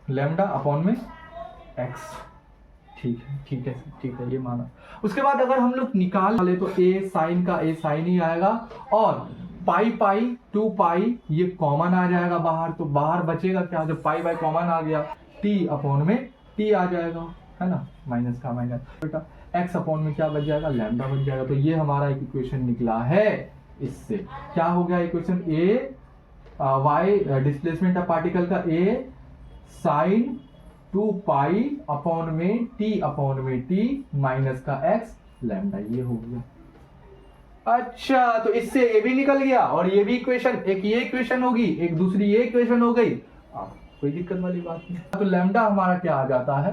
लैम्डा अपॉन में एक्स, ठीक है ये माना। उसके बाद अगर हम लोग निकाल ले तो ए साइन का ए साइन ही आएगा, और पाई 2 पाई ये कॉमन आ जाएगा बाहर, तो बाहर बचेगा क्या, जब पाई बाई कॉमन आ गया टी अपॉन में टी आ जाएगा, है ना, माइनस का माइनस, बेटा एक्स अपॉन में क्या बच जाएगा लैम्डा बच जाएगा। तो ये हमारा एक इक्वेशन निकला है। इससे क्या हो गया equation, A Y displacement of particle का ए साइन 2 पाई अपॉन में टी माइनस का एक्स लैम्डा, ये हो गया। अच्छा, तो इससे ये भी निकल गया और ये भी इक्वेशन, एक ये इक्वेशन होगी, एक दूसरी ये इक्वेशन हो गई। कोई दिक्कत वाली बात नहीं। तो लैम्डा हमारा क्या आ जाता है,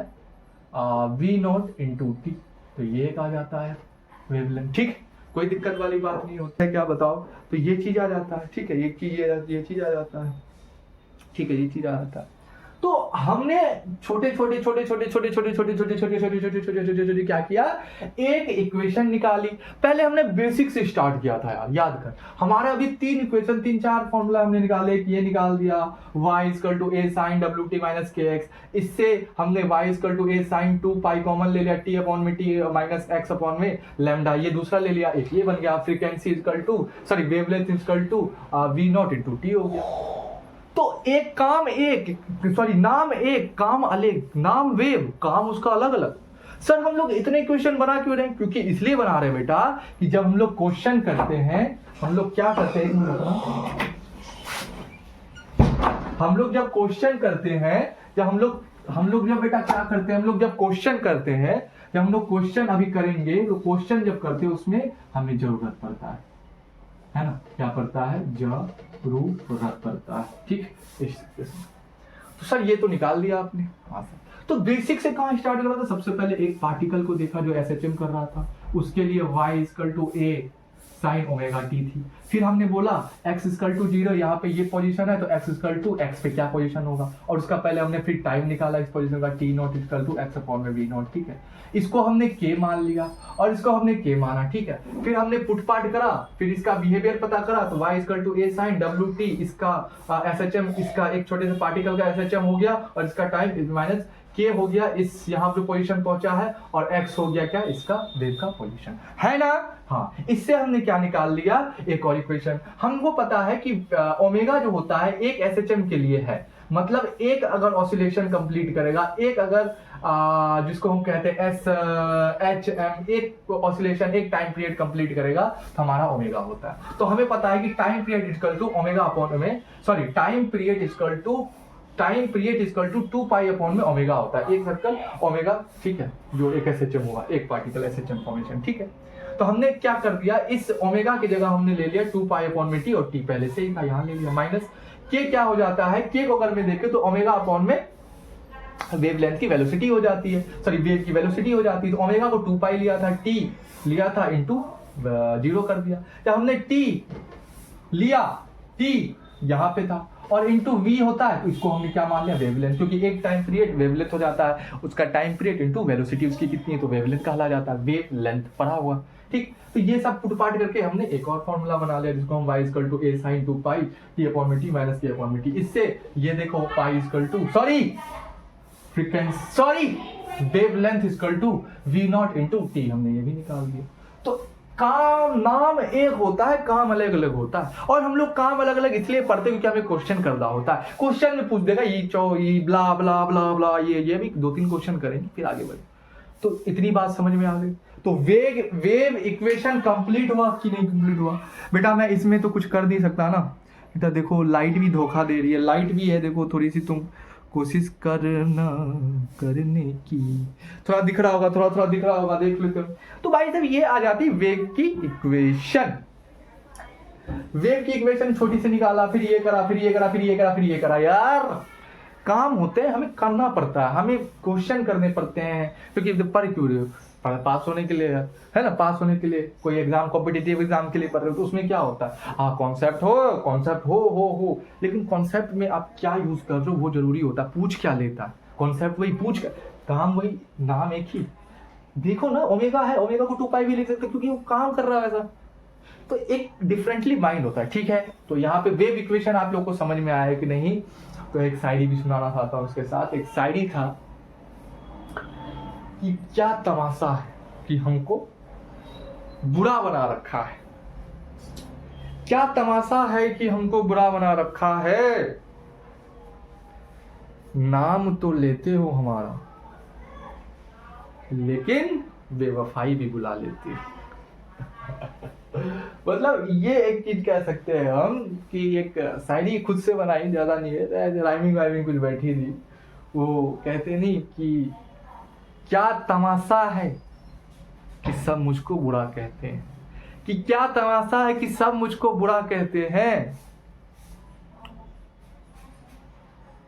वी नॉट इंटू टी, तो ये एक आ जाता है वेवलेंथ। ठीक, कोई दिक्कत वाली बात नहीं होता है, क्या बताओ, तो ये चीज आ जाता है। ठीक है, ये चीज आ जाता है। ठीक है, ये चीज आ जाता है। तो हमने छोटे छोटे छोटे छोटे छोटे छोटे छोटे छोटे छोटे छोटे छोटे छोटे छोटे छोटे क्या किया, एक इक्वेशन निकाली। पहले हमने बेसिक से स्टार्ट किया था यार, याद कर। हमारे अभी 3 इक्वेशन 3-4 फॉर्मूला हमने निकाले, ये निकाल दिया y = a sin wt - kx। इससे हमने y = a sin 2 कॉमन ले लिया, t अपॉन में t माइनस x अपॉन में लैम्डा, ये दूसरा ले लिया, एक ये बन गया। Frequency wavelength v not into T हो गया। तो एक काम एक, सॉरी नाम एक, काम अलग, नाम वेव, काम उसका अलग अलग। सर हम लोग इतने क्वेश्चन बना क्यों रहे हैं? क्योंकि इसलिए बना रहे हैं बेटा कि जब हम लोग क्वेश्चन करते हैं, हम लोग क्या करते हैं, हम लोग जब क्वेश्चन करते हैं, जब हम लोग जब बेटा क्या करते हैं, हम लोग जब क्वेश्चन करते हैं, जब हम लोग क्वेश्चन अभी करेंगे, तो क्वेश्चन जब करते हैं उसमें हमें जरूरत पड़ता है ना, क्या पड़ता है, जरूरत पड़ता है। ठीक, तो सर ये तो निकाल दिया आपने। हाँ सर, तो बेसिक से कहां स्टार्ट कर रहा था, सबसे पहले एक पार्टिकल को देखा जो एसएचएम कर रहा था, उसके लिए y = a sin ωt थी। फिर हमने बोला x = 0, यहाँ पे ये पोजीशन है, तो x = x पे क्या पोजीशन होगा, और उसका पहले हमने फिर टाइम निकाला इस पोजीशन का, t0 = x अपॉन में v0। ठीक है, इसको हमने k मान लिया और इसको हमने k माना। ठीक है, फिर हमने पुट पार्ट करा, फिर इसका बिहेवियर पता करा, तो y = a sin wt, इसका एसएचएम, इसका एक छोटे से पार्टिकल का एसएचएम हो गया, और इसका टाइम माइनस k हो गया, इस यहाँ पे पोजीशन पहुंचा है, और x हो गया क्या, इसका वेव का पोजीशन है ना। हाँ, इससे हमने क्या निकाल लिया, एक और इक्वेशन। हमको पता है कि ओमेगा जो होता है एक एसएचएम के लिए है, मतलब एक अगर ऑसिलेशन कंप्लीट करेगा, एक अगर जिसको हम कहते हैं SHM, एक ऑसिलेशन, एक टाइम पीरियड कंप्लीट करेगा, तो हमारा ओमेगा होता है। तो हमें पता है कि time period equal to omega upon में, sorry time period equal to 2 pi upon में ओमेगा होता है, एक सर्कल ओमेगा। ठीक है, जो एक एसएचएम हुआ, एक पार्टिकल एसएचएम फॉर्मेशन। ठीक है, तो हमने क्या कर दिया, इस ओमेगा की जगह हमने ले लिया 2 पाई अपॉन में टी, और टी पहले से ही था, यहाँ ले लिया, माइनस के क्या हो जाता है, के को अगर मैं देखे तो ओमेगा अपॉन में वेवलेंथ की वेलोसिटी हो जाती है, सॉरी वेव की वेलोसिटी हो जाती है। तो ओमेगा को 2 पाई लिया था, टी लिया था, इंटू 0 कर दिया। जब हमने टी लिया, टी यहाँ पे था, और इंटू वी होता है, तो इसको हमने क्या मान लिया, वेवलेंथ, क्योंकि एक टाइम पीरियड वेवलेंथ हो जाता है, उसका टाइम पीरियड इंटू वेलोसिटी उसकी कितनी है, तो वेवलेंथ कहला जाता है, वेवलेंथ पढ़ा हुआ। ठीक, तो ये सब पुट पार्ट करके हमने एक और फॉर्मूला बना लिया, जिसको हम y = a sin 2 pi t upon में t माइनस k अपॉन में t। इससे ये देखो पाई वेवलेंथ v0 इंटू टी, हमने ये भी निकाल दिया। तो काम नाम एक होता है, काम अलग अलग होता है, और हम लोग काम अलग अलग इसलिए पढ़ते हैं क्योंकि हमें क्वेश्चन करना होता है। क्वेश्चन में पूछ देगा ये ब्ला ब्ला ब्ला ब्ला, ये भी 2-3 क्वेश्चन करेंगे, फिर आगे बढ़े। तो इतनी बात समझ में आ गई। तो वेव इक्वेशन कंप्लीट हुआ कि नहीं कंप्लीट हुआ? बेटा मैं इसमें तो कुछ कर नहीं सकता ना बेटा, देखो लाइट भी धोखा दे रही है, लाइट भी है, देखो थोड़ी सी तुम कोशिश करना करने की, थोड़ा दिख रहा होगा, थोड़ा दिख रहा होगा, देख लेते हो। तो भाई साहब ये आ जाती वेव की इक्वेशन। वेव की इक्वेशन छोटी से निकाला, फिर ये करा, फिर ये करा, फिर ये करा, फिर ये करा। यार काम होते हैं, हमें करना पड़ता है, हमें क्वेश्चन करने पड़ते हैं, क्योंकि पर क्यों रहे हो, पास होने के लिए है ना, पास होने के लिए कोई एग्जाम, कॉम्पिटिटिव एग्जाम के लिए पढ़ रहे हो, तो उसमें क्या होता है, हाँ कॉन्सेप्ट हो, लेकिन कॉन्सेप्ट में आप क्या यूज कर रहे हो वो जरूरी होता है। पूछ क्या लेता है कॉन्सेप्ट, वही पूछ कर, काम वही, नाम एक ही। देखो ना ओमेगा है, ओमेगा को 2 पाई भी लिख सकते क्योंकि वो काम कर रहा है ऐसा, तो एक डिफरेंटली माइंड होता है। ठीक है, तो यहाँ पे वेव इक्वेशन आप लोग को समझ में आया है कि नहीं? तो एक शायरी भी सुनाना चाहता हूँ उसके साथ। एक शायरी था कि क्या तमाशा है कि हमको बुरा बना रखा है, क्या तमाशा है कि हमको बुरा बना रखा है, नाम तो लेते हो हमारा लेकिन बेवफाई भी बुला लेते हो। मतलब ये एक चीज कह सकते हैं हम कि एक शायरी खुद से बनाई, ज्यादा नहीं है, राइमिंग वाइमिंग कुछ बैठी थी। वो कहते नहीं कि क्या तमाशा है कि सब मुझको बुरा कहते हैं, कि क्या तमाशा है कि सब मुझको बुरा कहते हैं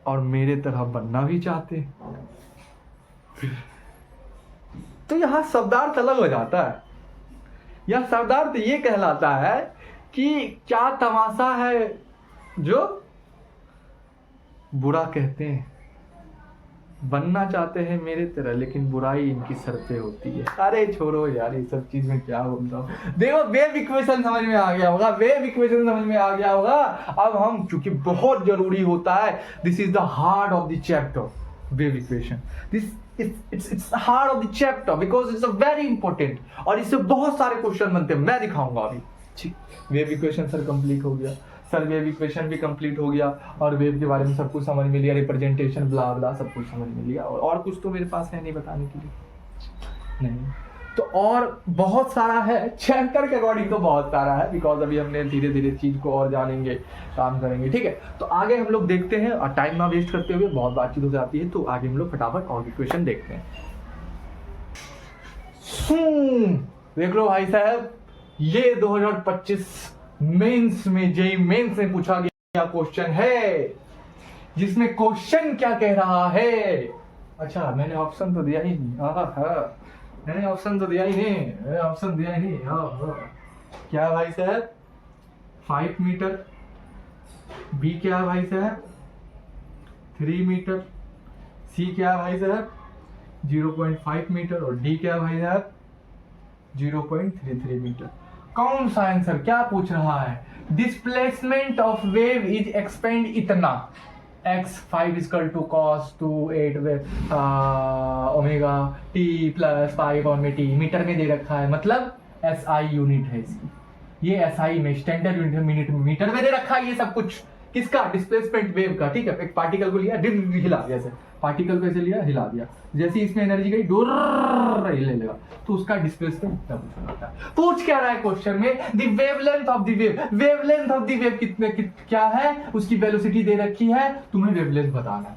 और मेरे तरह बनना भी चाहते हैं। तो यहां शब्दार्थ अलग हो जाता है। यह शब्दार्थ ये कहलाता है कि क्या तमाशा है जो बुरा कहते हैं, बनना चाहते हैं मेरे तरह, लेकिन बुराई इनकी सर पे होती है। अरे छोड़ो यार, ये सब चीज में क्या बोलता हूँ। देखो वेव इक्वेशन समझ में आ गया होगा, वेव इक्वेशन समझ में आ गया होगा। अब हम, चूंकि बहुत जरूरी होता है, this is the heart of the chapter, wave equation. This it's heart of the chapter because it's a very important, और इससे बहुत सारे क्वेश्चन बनते हैं, मैं दिखाऊंगा अभी। ठीक, वेव इक्वेशन सर कंप्लीट हो गया, सर वेव इक्वेशन भी कंप्लीट हो गया, और वेव के बारे में सब कुछ समझ में लिया, रिप्रेजेंटेशन ब्ला ब्ला सब कुछ समझ में लिया, और कुछ तो मेरे पास है नहीं बताने के लिए, नहीं तो और बहुत सारा है, चैप्टर के अकॉर्डिंग तो बहुत सारा है, बिकॉज अभी हमने धीरे धीरे चीज को और जानेंगे, काम करेंगे। ठीक है, तो आगे हम लोग देखते हैं, और टाइम ना वेस्ट करते हुए, बहुत बातचीत हो जाती है, तो आगे हम लोग फटाफट और इक्वेशन देखते हैं। देख लो भाई साहब, ये 2025 मेंस में, जेई मेंस में पूछा गया क्वेश्चन है, जिसमें क्वेश्चन क्या कह रहा है। अच्छा, मैंने ऑप्शन तो दिया ही नहीं, मैंने ऑप्शन तो दिया ही नहीं, ऑप्शन दिया ही नहीं। क्या भाई साहब, 5 मीटर, बी क्या भाई साहब 3 मीटर, सी क्या भाई साहब 0.5 मीटर, और डी क्या भाई साहब 0.33 मीटर। कौन सा आंसर, क्या पूछ रहा है? Displacement of wave is expand इतना, x5 equal to cos 2 8 omega t plus 5 और में t मीटर में दे रखा है, मतलब SI यूनिट है इसकी, ये SI में स्टैंडर्ड यूनिट मिनट मीटर में दे रखा है। ये सब कुछ किसका? डिस्प्लेसमेंट वेव का। ठीक है, एक पार्टिकल को लिया, हिला दिया, जैसे पार्टिकल को ऐसे लिया, हिला दिया, जैसे इसमें एनर्जी गई डोर हिले लेगा, तो उसका डिस्प्लेसमेंट इतना पूछा जाता है। पूछ क्या रहा है क्वेश्चन में? The wavelength of the wave, wavelength of the wave कितने क्या है, उसकी वेलोसिटी दे रखी है, तुम्हें वेवलेंथ बताना है।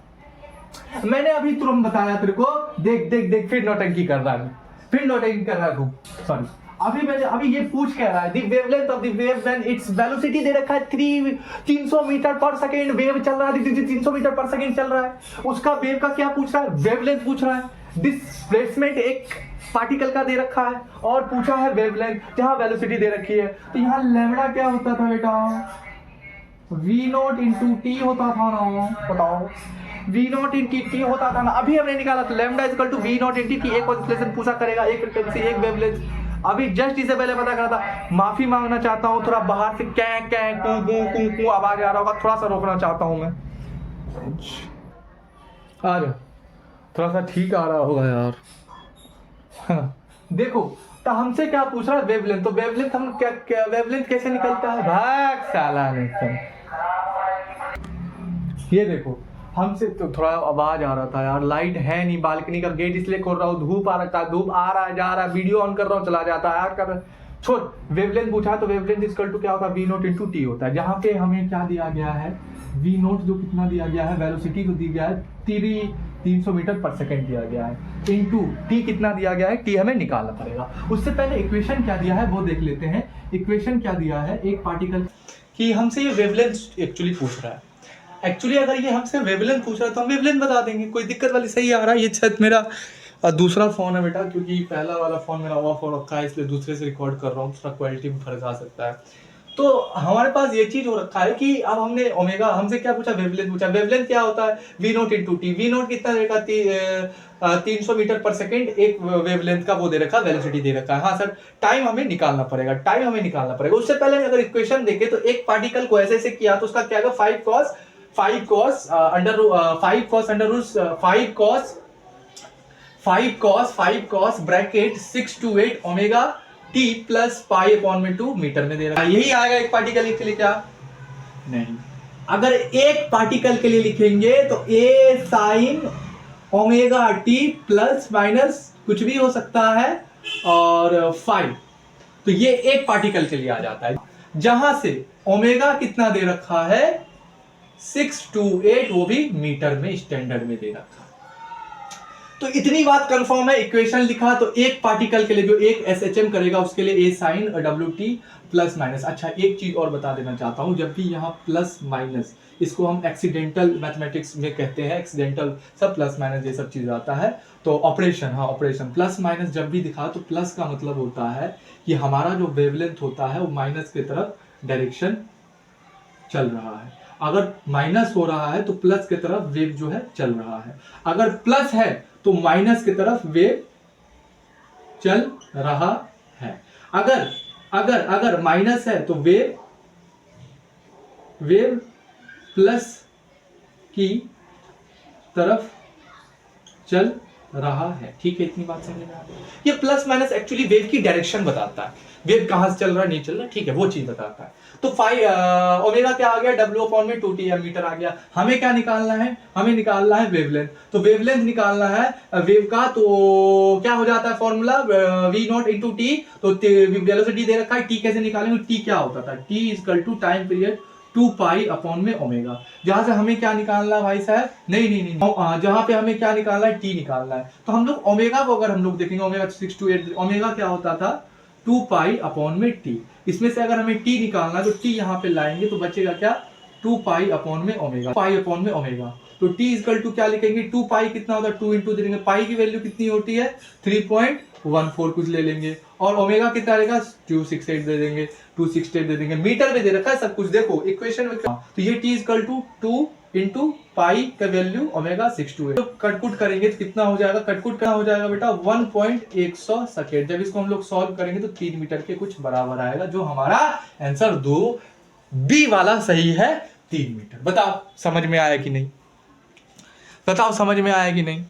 मैंने अभी तुरंत बताया तेरे को, देख देख देख, फिर नौटंकी कर रहा है, फिर नौटंकी कर रहा है तू, सॉरी। अभी ये पूछ कह रहा है, the wavelength of the wave when its velocity दे रखा है 300 मीटर पर सेकंड, वेव चल रहा है 300 मीटर पर सेकंड चल रहा है, उसका वेव का क्या पूछ रहा है? वेवलेंथ पूछ रहा है। डिस्प्लेसमेंट एक पार्टिकल का दे रखा है, और पूछा है वेवलेंथ, जहां वेलोसिटी दे रखी है। तो यहाँ लैम्डा क्या होता था बेटा? v0 इंटू टी होता था ना, बताओ v0 इंटू टी होता था ना, अभी हमने निकाला। तो lambda equal to v0 into T, एक ऑसिलेशन पूछा करेगा, एक फ्रीक्वेंसी, एक वेवलेंथ। अभी जस्ट इसे पहले पता करा था। माफी मांगना चाहता हूँ, थोड़ा बाहर से कै कै कू कू आवाज आ रहा होगा, थोड़ा सा रोकना चाहता हूँ मैं। आ जाओ, थोड़ा सा ठीक आ रहा होगा यार। हाँ, देखो तो हमसे क्या पूछ रहा है? वेवलेंथ। तो वेवलेंथ हम क्या वेवलेंथ कैसे निकलता है? भाग साला नहीं। ये देखो, हमसे तो थोड़ा आवाज आ रहा था यार, लाइट है नहीं, बालकनी का गेट इसलिए खोल रहा हूँ, धूप आ रखा है, धूप आ रहा है जा रहा है, वीडियो ऑन कर रहा हूँ चला जाता है यार, कर छोड़। वेवलेंथ पूछा, तो वेवलेंथ इक्वल टू क्या होता है? v0 इंटू टी होता है, जहाँ पे हमें क्या दिया गया है? v0 जो कितना दिया गया है, वेलोसिटी जो दी गया है 300 मीटर पर सेकंड दिया गया है, इंटू टी कितना दिया गया है, टी हमें निकालना पड़ेगा। उससे पहले इक्वेशन क्या दिया है वो देख लेते हैं। इक्वेशन क्या दिया है? एक पार्टिकल की हमसे ये वेवलेंथ एक्चुअली पूछ रहा है। एक्चुअली अगर ये हमसे वेवलेंथ पूछ रहा है तो हम वेवलेंथ बता देंगे, कोई दिक्कत वाली। सही आ रहा है। ये शायद मेरा दूसरा फ़ोन है बेटा, क्योंकि पहला वाला फ़ोन मेरा ऑफ हो रखा है, इसलिए दूसरे से रिकॉर्ड कर रहा हूँ, थोड़ा क्वालिटी में फर्क आ सकता है। तो हमारे पास ये चीज़ हो रखा है कि अब हमने ओमेगा, हमसे क्या पूछा? वेवलेंथ पूछा। वेवलेंथ क्या होता है? v0 into T. v0 कितना रहेगा? 300 मीटर पर सेकेंड, एक वेवलेंथ का वो दे रखा, वेलोसिटी दे रखा है। हाँ सर, टाइम हमें निकालना पड़ेगा, टाइम हमें निकालना पड़ेगा। उससे पहले अगर इक्वेशन देखें तो एक पार्टिकल को ऐसे ऐसे किया तो उसका क्या होगा? 5 cos bracket 6 to 8 omega t plus pi upon में 2 मीटर में दे रहा है। यही आएगा एक पार्टिकल के लिए। क्या नहीं, अगर एक पार्टिकल के लिए लिखेंगे तो a sine omega t plus minus कुछ भी हो सकता है, और 5, तो ये एक पार्टिकल के लिए आ जाता है, जहां से ओमेगा कितना दे रखा है? 6 to 8, वो भी मीटर में स्टैंडर्ड में दे रखा है। तो इतनी बात कंफर्म है, इक्वेशन लिखा तो एक पार्टिकल के लिए जो एक SHM करेगा उसके लिए ए साइन WT प्लस माइनस। अच्छा एक चीज और बता देना चाहता हूं, जब भी यहाँ प्लस माइनस, इसको हम एक्सीडेंटल मैथमेटिक्स में कहते हैं, एक्सीडेंटल सब प्लस माइनस ये सब चीज आता है। तो ऑपरेशन, हाँ ऑपरेशन, प्लस माइनस जब भी दिखा तो प्लस का मतलब होता है कि हमारा जो वेवलेंथ होता है वो माइनस की तरफ डायरेक्शन चल रहा है। अगर माइनस हो रहा है तो प्लस की तरफ वेव जो है चल रहा है, अगर प्लस है तो माइनस की तरफ वेव चल रहा है। अगर अगर अगर माइनस है तो वेव प्लस की तरफ चल रहा है। ठीक है, इतनी बात समझ में आ गई। ये प्लस माइनस एक्चुअली वेव की डायरेक्शन बताता है, वेव कहां से चल रहा है नहीं चल रहा, ठीक है वो चीज बताता है। तो ओमेगा क्या आ गया, W/2T मीटर आ गया। हमें क्या निकालना है, हमें निकालना है वेवलेंथ। तो वेवलेंथ निकालना है वेव का, तो क्या हो जाता है फॉर्मूला V0 × T। तो वेलोसिटी दे रखा है, T कैसे निकालेंगे, T क्या होता था, T = टाइम पीरियड 2π/ओमेगा। जहां से हमें क्या निकालना है भाई साहब, नहीं, जहां पे हमें क्या निकालना है, T निकालना है। तो हम लोग ओमेगा को अगर हम लोग देखेंगे, ओमेगा 6 to 8, ओमेगा क्या होता था 2π/T। इसमें से अगर हमें T निकालना है तो T यहाँ पे लाएंगे तो बचेगा क्या 2π/ओमेगा, π/ओमेगा। तो T = क्या लिखेंगे, 2π कितना होता है 2 × दे देंगे, पाई की वैल्यू कितनी होती है 3.14 कुछ ले लेंगे, और ओमेगा कितना रहेगा 268 दे देंगे, 268 दे देंगे। मीटर में दे रखा है सब कुछ, देखो इक्वेशन में। तो ये T = 2 × पाई का वैल्यू ओमेगा 6 to 8। तो कटकुट करेंगे तो कितना हो जाएगा, कटकुट क्या हो जाएगा बेटा 1.100 सेकेंड। जब इसको हम लोग सॉल्व करेंगे तो 3 मीटर के कुछ बराबर आएगा, जो हमारा आंसर 2B वाला सही है, 3 मीटर। बताओ समझ में आया कि नहीं, बताओ समझ में आया कि नहीं,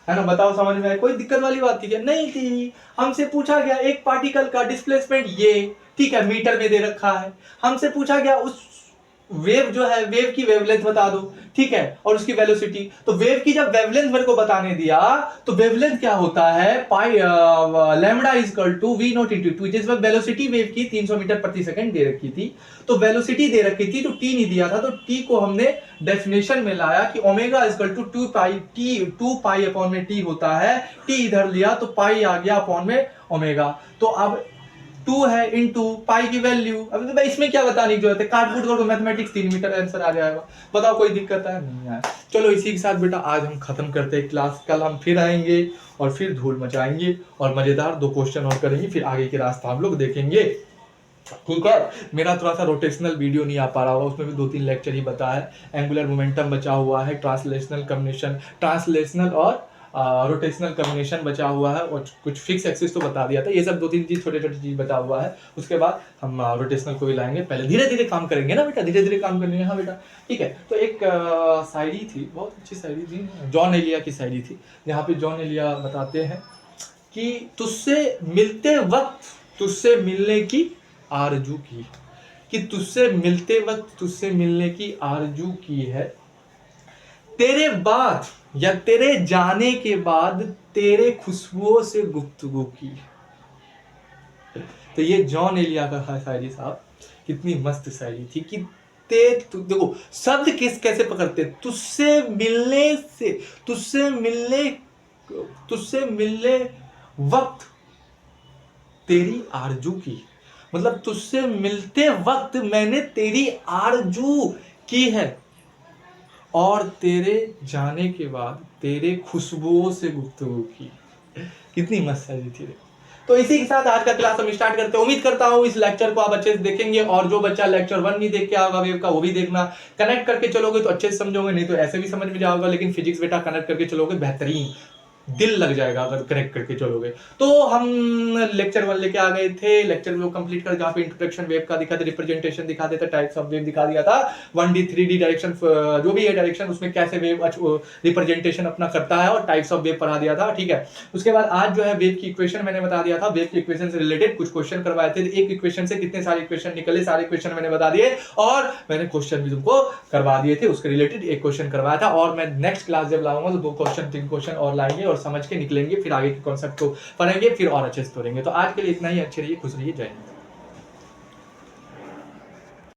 है ना, बताओ समझ में आया, कोई दिक्कत वाली बात थी क्या, नहीं थी। हमसे पूछा गया एक पार्टिकल का डिस्प्लेसमेंट ये, ठीक है मीटर में दे रखा है। हमसे पूछा गया उस वेव जो है, वेव की वेवलेंथ बता दो, ठीक है, और उसकी वेलोसिटी। तो वेव की जब वेवलेंथ मेरे को बताने दिया तो वेवलेंथ क्या होता है लैम्बडा = V0 × 2, जिस वक्त वेलोसिटी वेव की 300 मीटर प्रति सेकंड दे रखी थी। तो वेलोसिटी दे रखी थी तो T नहीं दिया था, तो T को हमने डेफिनेशन में लाया कि ओमेगा = 2π/T होता है। T इधर लिया तो पाई आ गया अपॉन में ओमेगा। तो अब 2 है इनटू पाई की वैल्यू, अब तो भाई इसमें क्या बताने की जरूरत है, काट कूट करो मैथमेटिक्स 3 मीटर आंसर आ जाएगा। बताओ कोई दिक्कत है, नहीं है। चलो इसी के साथ बेटा आज हम खत्म करते हैं क्लास, कल हम फिर आएंगे और फिर धूल मचाएंगे और मजेदार 2 क्वेश्चन और करेंगे, फिर आगे के रास्ता हम लोग देखेंगे, ठीक है। मेरा थोड़ा सा रोटेशनल वीडियो नहीं आ पा रहा होगा, उसमें भी 2-3 लेक्चर ही बता है। एंगुलर मोमेंटम बचा हुआ है, ट्रांसलेशनल और रोटेशनल कम्बिनेशन बचा हुआ है, और कुछ फिक्स एक्सिस तो बता दिया था। ये सब 2-3 चीज छोटे छोटे चीज बचा हुआ है। उसके बाद हम रोटेशनल को भी लाएंगे, पहले धीरे धीरे काम करेंगे ना बेटा, धीरे धीरे काम करेंगे। हाँ बेटा ठीक है। तो एक शायरी थी, बहुत अच्छी शायरी थी, जॉन एलिया की शायरी थी, जहाँ पे जॉन एलिया बताते हैं कि तुझसे मिलते वक्त तुझसे मिलने की आरजू की, कि तुझसे मिलते वक्त तुझसे मिलने की आरजू की है, तेरे बाद या तेरे जाने के बाद तेरे खुशबुओं से गुफ्तगू की। तो ये जॉन एलिया का शायरी साहब, कितनी मस्त शायरी थी कि देखो शब्द कैसे पकड़ते, तुझसे मिलने वक्त तेरी आरजू की, मतलब तुझसे मिलते वक्त मैंने तेरी आरजू की है, और तेरे जाने के बाद तेरे खुशबुओं से गुफ्तगू की। कितनी मस्त शायरी थी। तो इसी के साथ आज का क्लास हम स्टार्ट करते हैं। उम्मीद करता हूँ इस लेक्चर को आप अच्छे से देखेंगे, और जो बच्चा लेक्चर 1 नहीं देख के आएगा वेव का, वो भी देखना। कनेक्ट करके चलोगे तो अच्छे से समझोगे, नहीं तो ऐसे भी समझ में जाओगे, लेकिन फिजिक्स बेटा कनेक्ट करके चलोगे बेहतरीन, दिल लग जाएगा अगर कनेक्ट करके चलोगे। तो हम लेक्चर 1 लेके आ गए थे, लेक्चर को कंप्लीट कर, जहाँ पे इंट्रोडक्शन वेव का दिखा था, रिप्रेजेंटेशन दिखा देता, टाइप्स ऑफ वेव दिखा दिया था, 1D 3D डायरेक्शन जो भी है डायरेक्शन, उसमें कैसे वेव रिप्रेजेंटेशन अपना करता है, और टाइप्स ऑफ वेव पढ़ा दिया था, ठीक है। उसके बाद आज जो है वेव की इक्वेशन मैंने बता दिया था, वेव की इक्वेशन से रिलेटेड कुछ क्वेश्चन करवाए थे। एक इक्वेशन से कितने सारे इक्वेशन निकले, सारे इक्वेशन मैंने बता दिए, और मैंने क्वेश्चन भी तुमको करवा दिए थे, उसके रिलेटेड एक क्वेश्चन करवाया था। और मैं नेक्स्ट क्लास जब लाऊंगा तो 2 क्वेश्चन 3 क्वेश्चन और लाएंगे और समझ के निकलेंगे, फिर आगे के कॉन्सेप्ट को पढ़ेंगे, फिर और अच्छे से तोड़ेंगे। तो आज के लिए इतना ही, अच्छे रहिए, खुश रहिए, जय हिंद।